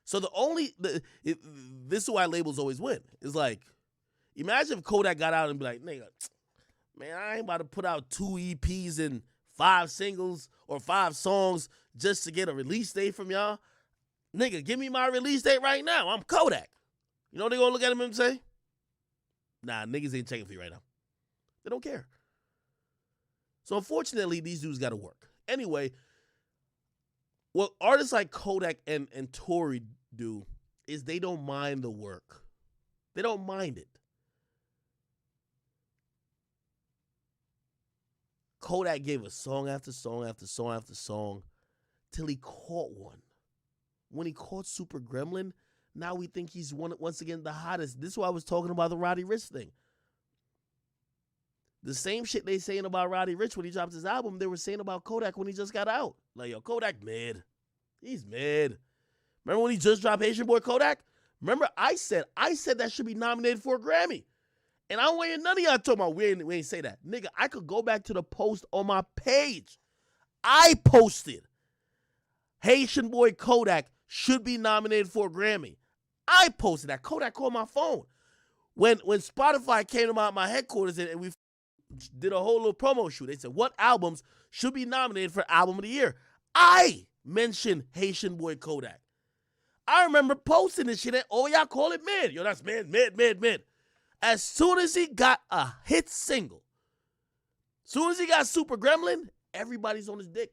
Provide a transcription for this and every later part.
So this is why labels always win. It's like, imagine if Kodak got out and be like, nigga, man, I ain't about to put out 2 EPs and 5 singles or 5 songs just to get a release date from y'all. Nigga, give me my release date right now. I'm Kodak. You know what they gonna look at him and say? Nah, niggas ain't checking for you right now. They don't care. So unfortunately, these dudes gotta work. Anyway, what artists like Kodak and Tory do is they don't mind the work. They don't mind it. Kodak gave us song after song after song after song till he caught one. When he caught Super Gremlin, now we think he's once again the hottest. This is why I was talking about the Roddy Ricch thing. The same shit they saying about Roddy Ricch when he dropped his album, they were saying about Kodak when he just got out. Like, yo, Kodak mid. He's mid. Remember when he just dropped Haitian Boy Kodak? Remember I said that should be nominated for a Grammy. And I don't want none of y'all talking about we ain't say that. Nigga, I could go back to the post on my page. I posted Haitian Boy Kodak should be nominated for a Grammy. I posted that. Kodak called my phone. When Spotify came to my headquarters and we did a whole little promo shoot, they said, what albums should be nominated for Album of the Year? I mentioned Haitian Boy Kodak. I remember posting this shit. Oh, y'all call it mid. Yo, that's mid. As soon as he got a hit single, as soon as he got Super Gremlin, everybody's on his dick.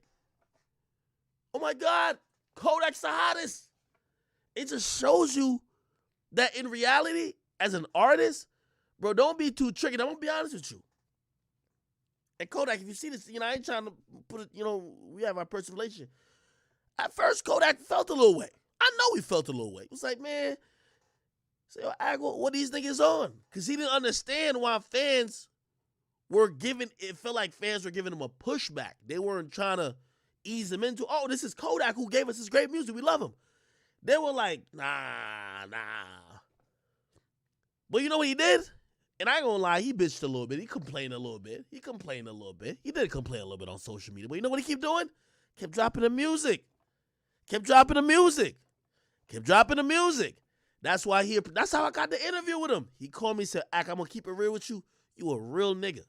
Oh my God, Kodak's the hottest. It just shows you that in reality, as an artist, bro, don't be too tricky. I'm going to be honest with you. And Kodak, if you see this, I ain't trying to put it, we have our personal relationship. At first, Kodak felt a little way. I know he felt a little way. It was like, man, say, what these niggas on? Because he didn't understand why fans were it felt like fans were giving him a pushback. They weren't trying to ease him into, oh, this is Kodak who gave us this great music. We love him. They were like, nah. But you know what he did? And I ain't gonna lie, he bitched a little bit. He complained a little bit. He did complain a little bit on social media. But you know what he kept doing? Kept dropping the music. That's how I got the interview with him. He called me and said, Ak, I'm gonna keep it real with you. You a real nigga.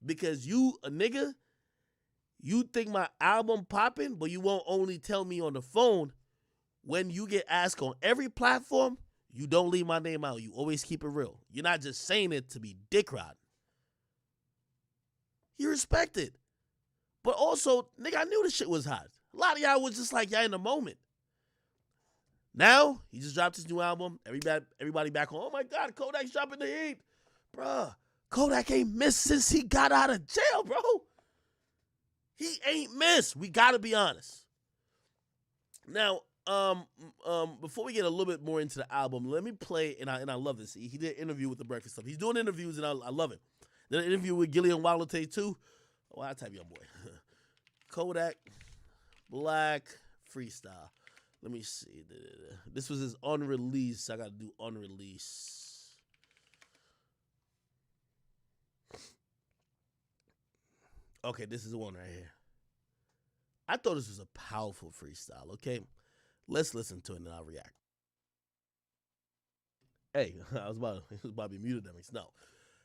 Because you a nigga, you think my album popping, but you won't only tell me on the phone. When you get asked on every platform, you don't leave my name out. You always keep it real. You're not just saying it to be dick riding. He respected. But also, nigga, I knew this shit was hot. A lot of y'all was just like, y'all in the moment. Now, he just dropped his new album. Everybody back home. Oh my God, Kodak's dropping the heat. Bruh, Kodak ain't missed since he got out of jail, bro. He ain't missed. We gotta be honest. Now, before we get a little bit more into the album, let me play, and I love this. He did an interview with The Breakfast Club. He's doing interviews, and I love it. Did an interview with Gillian Walate, too. Oh, I type young boy. Kodak, Black, Freestyle. Let me see. This was his unreleased. I got to do unreleased. Okay, this is the one right here. I thought this was a powerful freestyle, okay? Let's listen to it and I'll react. Hey, it was about to be muted. No.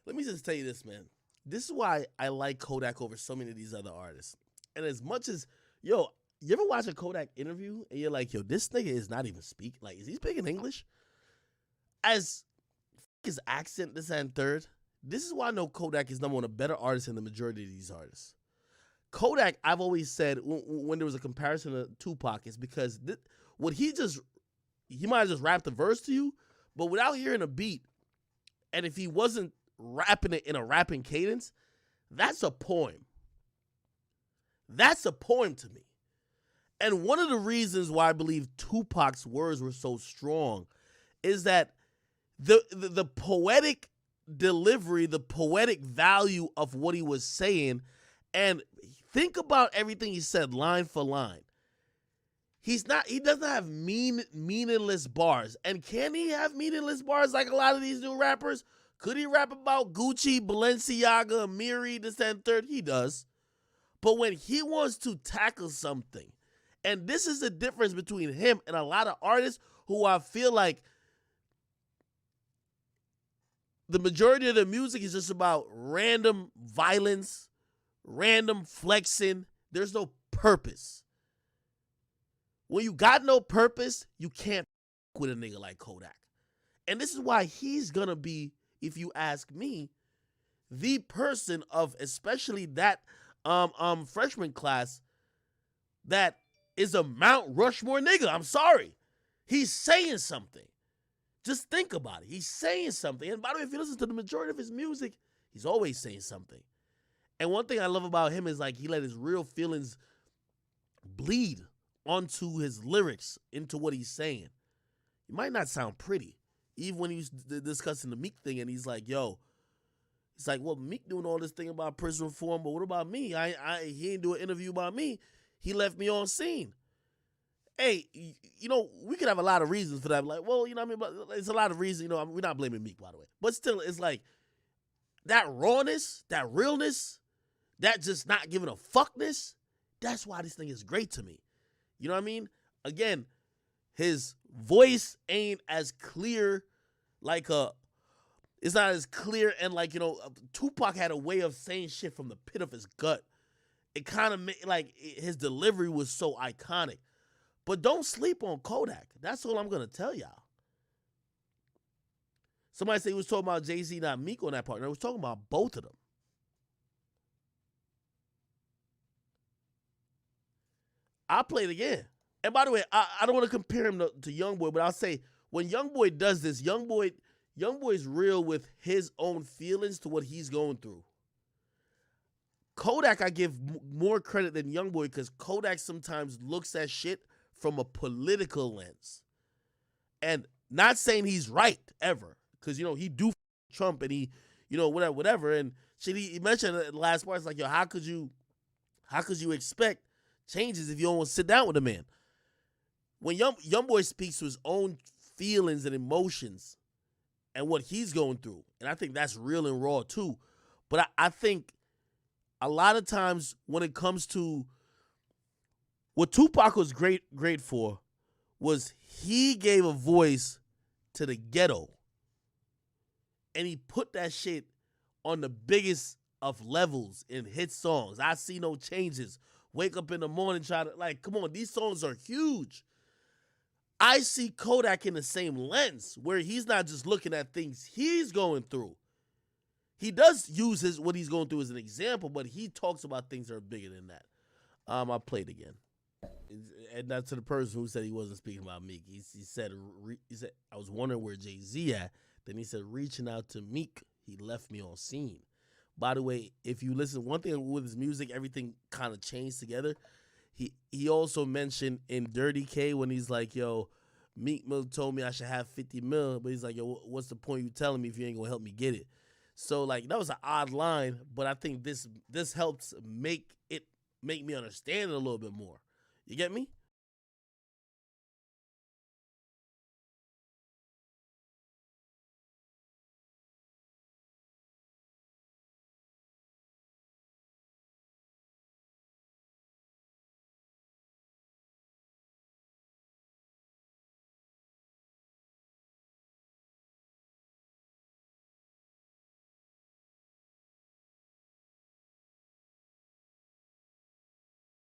Let me just tell you this, man. This is why I like Kodak over so many of these other artists. And as much as, you ever watch a Kodak interview and you're like, this nigga is not even speaking. Like, is he speaking English? As his accent, this and third, this is why I know Kodak is number one, a better artist than the majority of these artists. Kodak, I've always said, when there was a comparison to Tupac, is because he might have just rapped the verse to you, but without hearing a beat, and if he wasn't rapping it in a rapping cadence, that's a poem. That's a poem to me. And one of the reasons why I believe Tupac's words were so strong is that the poetic delivery, the poetic value of what he was saying, and think about everything he said line for line. He doesn't have meaningless bars. And can he have meaningless bars like a lot of these new rappers? Could he rap about Gucci, Balenciaga, Amiri, this and third? He does. But when he wants to tackle something And this is the difference between him and a lot of artists who I feel like the majority of the music is just about random violence, random flexing. There's no purpose. When you got no purpose, you can't with a nigga like Kodak. And this is why he's gonna be, if you ask me, the person of especially that freshman class that is a Mount Rushmore nigga. I'm sorry. He's saying something. Just think about it. He's saying something. And by the way, if you listen to the majority of his music, he's always saying something. And one thing I love about him is like he let his real feelings bleed onto his lyrics, into what he's saying. It might not sound pretty. Even when he was discussing the Meek thing and he's like, yo, it's like, well, Meek doing all this thing about prison reform, but what about me? He ain't do an interview about me. He left me on scene. Hey, you know, we could have a lot of reasons for that. Like, well, you know what I mean? But it's a lot of reasons, you know, we're not blaming Meek, by the way. But still, it's like that rawness, that realness, that just not giving a fuckness, that's why this thing is great to me. You know what I mean? Again, his voice ain't as clear like it's not as clear, and like, you know, Tupac had a way of saying shit from the pit of his gut. It kind of made, like, his delivery was so iconic. But don't sleep on Kodak. That's all I'm going to tell y'all. Somebody said he was talking about Jay-Z, not Meek on that part. And I was talking about both of them. I'll play it again. And by the way, I don't want to compare him to Youngboy, but I'll say when Youngboy does this, Youngboy's real with his own feelings to what he's going through. Kodak, I give more credit than Youngboy because Kodak sometimes looks at shit from a political lens. And not saying he's right ever, because, you know, he do Trump and he, you know, whatever. And shit, he mentioned in the last part, it's like, yo, how could you expect changes if you don't want to sit down with a man? When Youngboy speaks to his own feelings and emotions and what he's going through, and I think that's real and raw too. But I think a lot of times when it comes to what Tupac was great for, was he gave a voice to the ghetto. And he put that shit on the biggest of levels in hit songs. I See No Changes, Wake Up in the Morning, try to, like, come on, these songs are huge. I see Kodak in the same lens, where he's not just looking at things he's going through. He does use what he's going through as an example, but he talks about things that are bigger than that. I'll play it again. And that's to the person who said he wasn't speaking about Meek. He said, I was wondering where Jay-Z at. Then he said, reaching out to Meek, he left me on scene. By the way, if you listen, one thing with his music, everything kind of changed together. He also mentioned in Dirty K when he's like, yo, Meek Mill told me I should have 50 mil, but he's like, yo, what's the point you telling me if you ain't gonna help me get it? So, like, that was an odd line, but I think this helps make me understand it a little bit more. You get me?